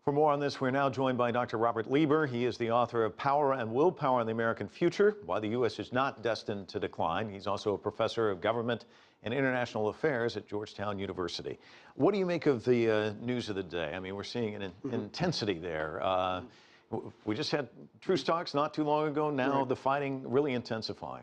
For more on this, we're now joined by Dr. Robert Lieber. He is the author of Power and Willpower in the American Future, Why the U.S. is Not Destined to Decline. He's also a professor of government and international affairs at Georgetown University. What do you make of the news of the day? I mean, we're seeing an intensity there. We just had truce talks not too long ago. Now the fighting really intensifying.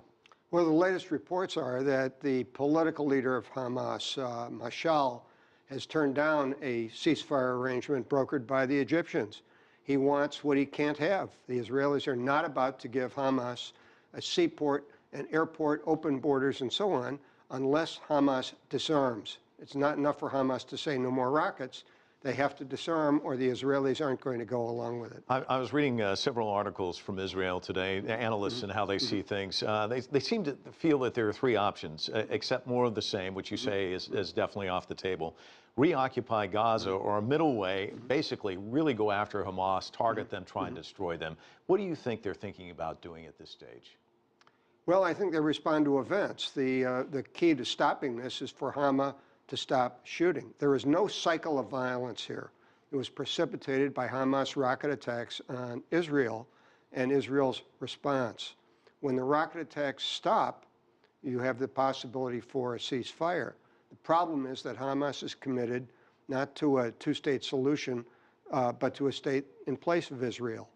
Well, the latest reports are that the political leader of Hamas, Mashal, has turned down a ceasefire arrangement brokered by the Egyptians. He wants what he can't have. The Israelis are not about to give Hamas a seaport, an airport, open borders, and so on, unless Hamas disarms. It's not enough for Hamas to say no more rockets. They have to disarm, or the Israelis aren't going to go along with it. I was reading several articles from Israel today, analysts and how they see things. They seem to feel that there are three options: accept more of the same, which you say is definitely off the table; reoccupy Gaza, or a middle way, basically really go after Hamas, target them, try and destroy them. What do you think they're thinking about doing at this stage? Well, I think they respond to events. The key to stopping this is for Hamas to stop shooting. There is no cycle of violence here. It was precipitated by Hamas rocket attacks on Israel and Israel's response. When the rocket attacks stop, you have the possibility for a ceasefire. The problem is that Hamas is committed not to a two-state solution, but to a state in place of Israel.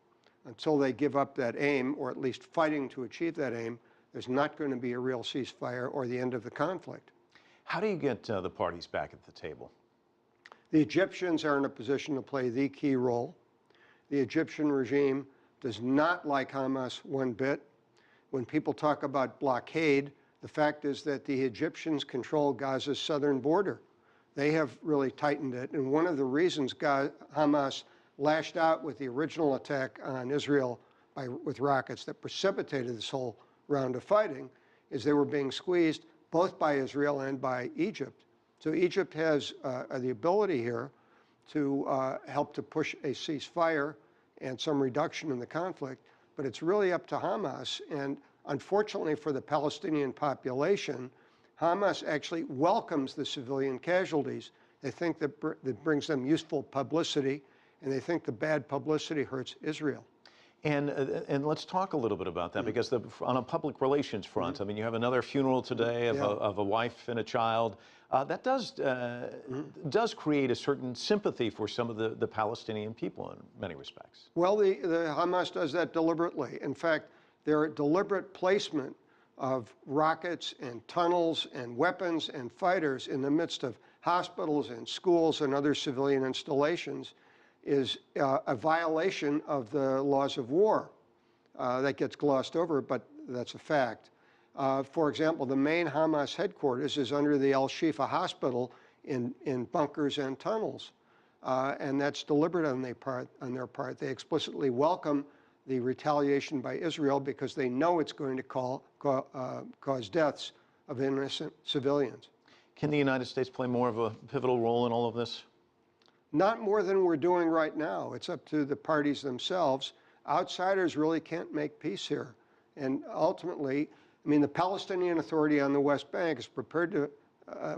Until they give up that aim, or at least fighting to achieve that aim, there's not going to be a real ceasefire or the end of the conflict. How do you get the parties back at the table? The Egyptians are in a position to play the key role. The Egyptian regime does not like Hamas one bit. When people talk about blockade, the fact is that the Egyptians control Gaza's southern border. They have really tightened it. And one of the reasons Hamas lashed out with the original attack on Israel with rockets that precipitated this whole round of fighting is they were being squeezed both by Israel and by Egypt. So Egypt has the ability here to help to push a ceasefire and some reduction in the conflict, but it's really up to Hamas. And unfortunately for the Palestinian population, Hamas actually welcomes the civilian casualties. They think that brings them useful publicity, and they think the bad publicity hurts Israel. And let's talk a little bit about that, because on a public relations front, I mean, you have another funeral today of a wife and a child. That does create a certain sympathy for some of the Palestinian people in many respects. Well, the Hamas does that deliberately. In fact, their deliberate placement of rockets and tunnels and weapons and fighters in the midst of hospitals and schools and other civilian installations is a violation of the laws of war. That gets glossed over, but that's a fact. For example, the main Hamas headquarters is under the Al-Shifa hospital in bunkers and tunnels. And that's deliberate on their part. They explicitly welcome the retaliation by Israel because they know it's going to cause deaths of innocent civilians. Can the United States play more of a pivotal role in all of this? Not more than we're doing right now. It's up to the parties themselves. Outsiders really can't make peace here. And ultimately, I mean, the Palestinian Authority on the West Bank is prepared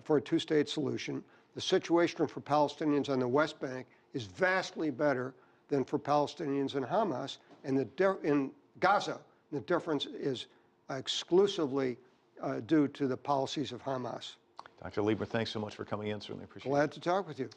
for a two-state solution. The situation for Palestinians on the West Bank is vastly better than for Palestinians in Hamas. And in Gaza, the difference is exclusively due to the policies of Hamas. Dr. Lieber, thanks so much for coming in. Certainly appreciate it. Glad to talk with you.